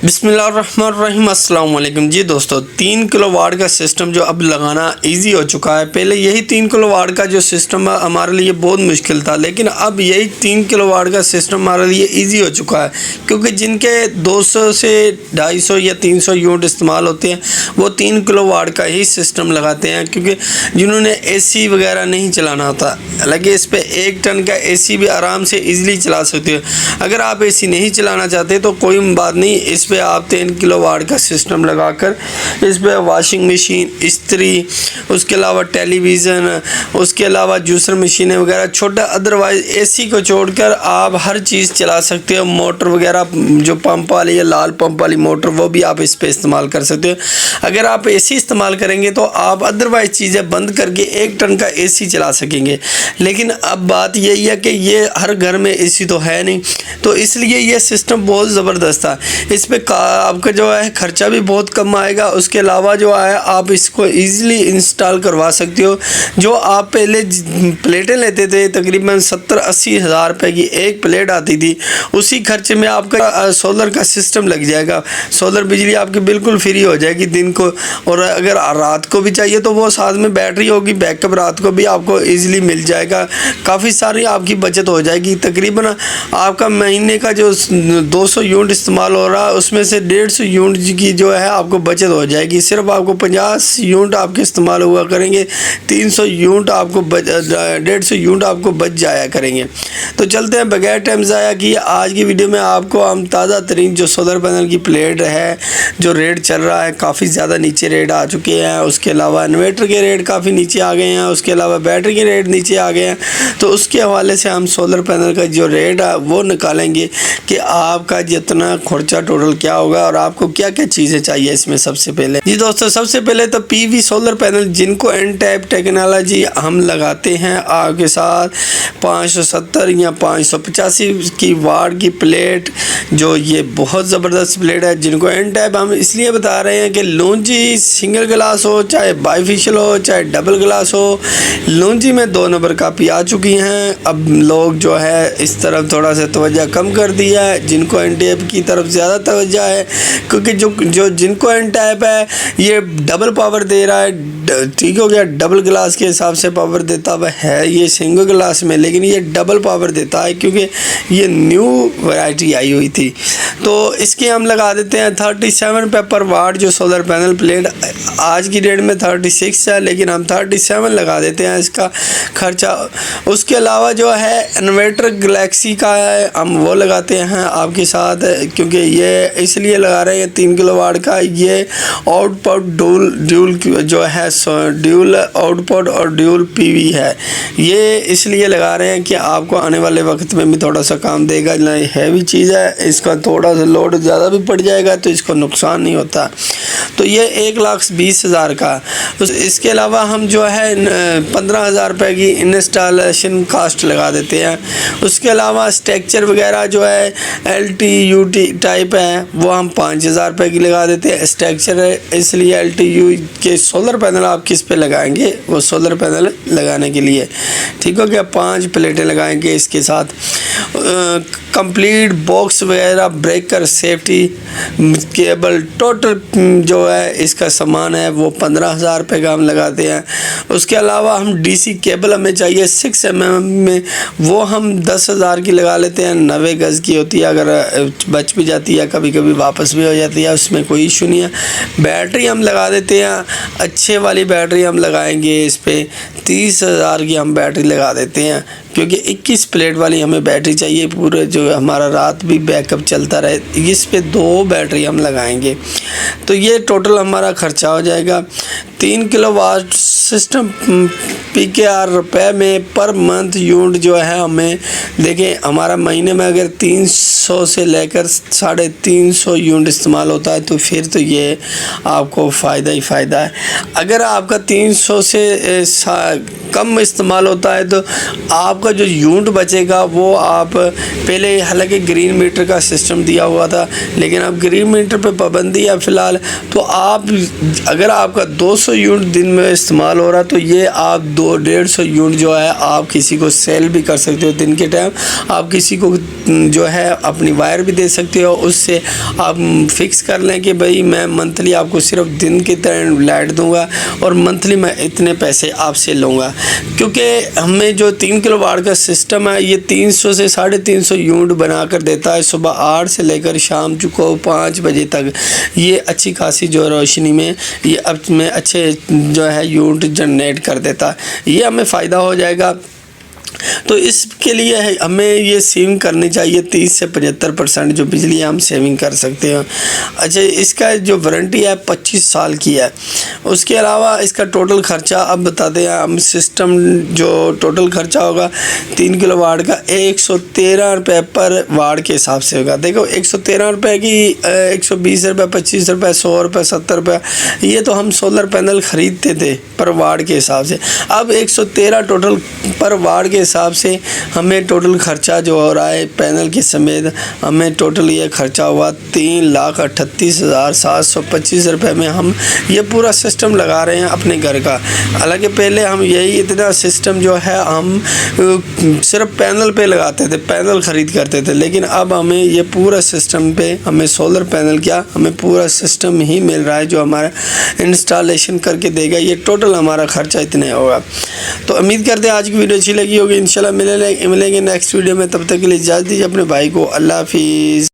बिस्मिल्लाहिर्रहमानिर्रहीम अस्सलाम वालेकुम जी दोस्तों, 3 किलोवाट का सिस्टम जो अब लगाना इजी हो चुका है। पहले यही 3 किलोवाट का जो सिस्टम हमारे लिए बहुत मुश्किल था, लेकिन अब यही 3 किलोवाट का सिस्टम हमारे लिए इजी हो चुका है, क्योंकि जिनके 200 से 250 या 300 यूनिट इस्तेमाल होते हैं वो 3 किलोवाट का ही सिस्टम लगाते हैं, क्योंकि जिन्होंने एसी वगैरह नहीं चलाना होता। हालांकि इस पर 1 टन का एसी भी आराम से ईज़िली चला सकते हो। अगर आप एसी नहीं चलाना चाहते तो कोई बात नहीं, इस पे आप 3 किलोवाट का सिस्टम लगाकर इस पे वॉशिंग मशीन, इस्त्री, उसके अलावा टेलीविज़न, उसके अलावा जूसर मशीनें वगैरह छोटा, अदरवाइज़ एसी को छोड़कर आप हर चीज़ चला सकते हो। मोटर वगैरह जो पंप वाली है, लाल पंप वाली मोटर, वो भी आप इस पे इस्तेमाल कर सकते हो। अगर आप एसी इस्तेमाल करेंगे तो आप अदरवाइज़ चीज़ें बंद करके 1 टन का एसी चला सकेंगे। लेकिन अब बात यही है कि ये हर घर में एसी तो है नहीं, तो इसलिए ये सिस्टम बहुत ज़बरदस्त है। इस पे आपका जो है ख़र्चा भी बहुत कम आएगा। उसके अलावा जो है आप इसको ईज़िली इंस्टॉल करवा सकते हो। जो आप पहले प्लेटें लेते थे, तकरीबन 70-80 हज़ार रुपये की एक प्लेट आती थी, उसी खर्चे में आपका सोलर का सिस्टम लग जाएगा। सोलर बिजली आपकी बिल्कुल फ्री हो जाएगी दिन को, और अगर रात को भी चाहिए तो वो साथ में बैटरी होगी, बैकअप रात को भी आपको ईज़िली मिल जाएगा। काफ़ी सारी आपकी बचत हो जाएगी। तकरीबन आपका महीने का जो 200 यूनिट इस्तेमाल हो रहा है उसमें से 150 यूनिट की जो है आपको बचत हो जाएगी। सिर्फ आपको 50 यूनिट आपके इस्तेमाल हुआ करेंगे, 300 यूनिट आपको 150 यूनिट आपको बच जाया करेंगे। तो चलते हैं बगैर टाइम ज़ाया किए आज की वीडियो में आपको हम ताज़ा तरीन जो सोलर पैनल की प्लेट है, जो रेट चल रहा है, काफ़ी ज़्यादा नीचे रेट आ चुके हैं। उसके अलावा इन्वर्टर के रेट काफ़ी नीचे आ गए हैं, उसके अलावा बैटरी के रेट नीचे आ गए हैं। तो उसके हवाले से हम सोलर पैनल का जो रेट है वो निकालेंगे कि आपका जितना खर्चा टोटल क्या होगा और आपको क्या क्या चीज़ें चाहिए इसमें। सबसे पहले जी दोस्तों, सबसे पहले तो पीवी सोलर पैनल जिनको एन टाइप टेक्नोलॉजी हम लगाते हैं आपके साथ 570 या 585 की वाट की प्लेट, जो ये बहुत ज़बरदस्त प्लेट है। जिनको एन टाइप हम इसलिए बता रहे हैं कि लॉन्जी सिंगल ग्लास हो, चाहे बाईफिशियल हो, चाहे डबल ग्लास हो, लॉन्जी में 2 नंबर काफ़ी आ चुकी हैं। अब लोग जो है इस तरफ थोड़ा सा तवज्जो कम कर दिया है, जिनको एन टाइप की तरफ ज़्यादा तवज्जो है, क्योंकि जो जिनको एन टाइप है ये डबल पावर दे रहा है। ठीक हो गया, डबल ग्लास के हिसाब से पावर देता हुआ है ये सिंगल ग्लास में, लेकिन ये डबल पावर देता है क्योंकि ये न्यू वैरायटी आई हुई थी। तो इसके हम लगा देते हैं 37 रुपये पर वाट। जो सोलर पैनल प्लेट आज की डेट में 36 है, लेकिन हम 37 लगा देते हैं इसका खर्चा। उसके अलावा जो है इन्वर्टर गैलेक्सी का है, हम वो लगाते हैं आपके साथ, क्योंकि ये इसलिए लगा रहे हैं 3 किलोवाट का। ये आउटपुट ड्यूल जो है ड्यूल आउटपुट और ड्यूल पीवी है। ये इसलिए लगा रहे हैं कि आपको आने वाले वक्त में भी थोड़ा सा काम देगा। नहीं, हैवी चीज़ है, इसका थोड़ा सा लोड ज़्यादा भी पड़ जाएगा तो इसको नुकसान नहीं होता। तो ये 1,20,000 का। इसके अलावा हम जो है 15,000 रुपये की इंस्टॉलेशन कास्ट लगा देते हैं। उसके अलावा स्ट्रक्चर वगैरह जो है LTU टाइप है वो हम 5,000 रुपये की लगा देते हैं। स्ट्रक्चर है इसलिए LTU के सोलर पैनल आप किस पे लगाएंगे, वो सोलर पैनल लगाने के लिए। ठीक हो गया, 5 प्लेटें लगाएंगे इसके साथ। कंप्लीट बॉक्स वगैरह, ब्रेकर, सेफ्टी केबल, टोटल जो है इसका सामान है वो 15,000 रुपये का हम लगाते हैं। उसके अलावा हम DC केबल हमें चाहिए 6 mm में, वो हम 10,000 की लगा लेते हैं। 90 गज़ की होती है, अगर बच भी जाती है कभी कभी वापस भी हो जाती है, उसमें कोई इशू नहीं है। बैटरी हम लगा देते हैं, अच्छे वाली बैटरी हम लगाएंगे इस पर 30,000 की हम बैटरी लगा देते हैं, क्योंकि 21 प्लेट वाली हमें बैटरी चाहिए पूरे, जो हमारा रात भी बैकअप चलता रहे। इस पे 2 बैटरी हम लगाएंगे, तो ये टोटल हमारा खर्चा हो जाएगा 3 किलोवाट सिस्टम PKR रुपये में पर मंथ यूनिट जो है हमें। देखें, हमारा महीने में अगर 300 से लेकर 350 यूनिट इस्तेमाल होता है तो फिर तो ये आपको फ़ायदा ही फ़ायदा है। अगर आपका 300 से कम इस्तेमाल होता है तो आपका जो यूनिट बचेगा वो आप पहले, हालांकि ग्रीन मीटर का सिस्टम दिया हुआ था, लेकिन अब ग्रीन मीटर पे पाबंदी है फ़िलहाल। तो आप अगर आपका 200 यूनिट दिन में इस्तेमाल हो रहा तो ये आप 150 यूनिट जो है आप किसी को सेल भी कर सकते हो। दिन के टाइम आप किसी को जो है अपनी वायर भी दे सकते हो, उससे आप फिक्स कर लें कि भाई मैं मंथली आपको सिर्फ दिन की तरह लाइट दूंगा और मंथली मैं इतने पैसे आपसे लूँगा। क्योंकि हमें जो 3 किलो वाट का सिस्टम है ये 300 से 350 यूनिट बना कर देता है सुबह 8 से लेकर शाम को 5 बजे तक। ये अच्छी खासी जो रोशनी में ये अब में अच्छे जो है यूनिट जनरेट कर देता है। ये हमें फ़ायदा हो जाएगा। तो इसके लिए हमें ये सेविंग करनी चाहिए 30 से 75% जो बिजली हम सेविंग कर सकते हैं। अच्छा, इसका जो वारंटी है 25 साल की है। उसके अलावा इसका टोटल ख़र्चा अब बताते हैं हम। सिस्टम जो टोटल ख़र्चा होगा 3 किलो वाट का 113 रुपये पर वाट के हिसाब से होगा। देखो 113 रुपये की 120 रुपये, 25 रुपये, 100 रुपये, 70 रुपये, ये तो हम सोलर पैनल ख़रीदते थे पर वाट के हिसाब से। अब 113 टोटल पर वाट के हिसाब से हमें टोटल ख़र्चा जो हो रहा है पैनल के समेत, हमें टोटल ये ख़र्चा हुआ 3,38,725 रुपये में हम ये पूरा सिस्टम लगा रहे हैं अपने घर का। हालांकि पहले हम यही इतना सिस्टम जो है हम सिर्फ पैनल पे लगाते थे, पैनल ख़रीद करते थे, लेकिन अब हमें ये पूरा सिस्टम पे हमें सोलर पैनल क्या हमें पूरा सिस्टम ही मिल रहा है जो हमारा इंस्टॉलेशन करके देगा। ये टोटल हमारा ख़र्चा इतने होगा। तो उम्मीद करते हैं आज की वीडियो अच्छी लगी होगी। इंशाल्लाह मिलेंगे नेक्स्ट वीडियो में। तब तक के लिए इजाज़त दीजिए अपने भाई को। अल्लाह हाफिज़।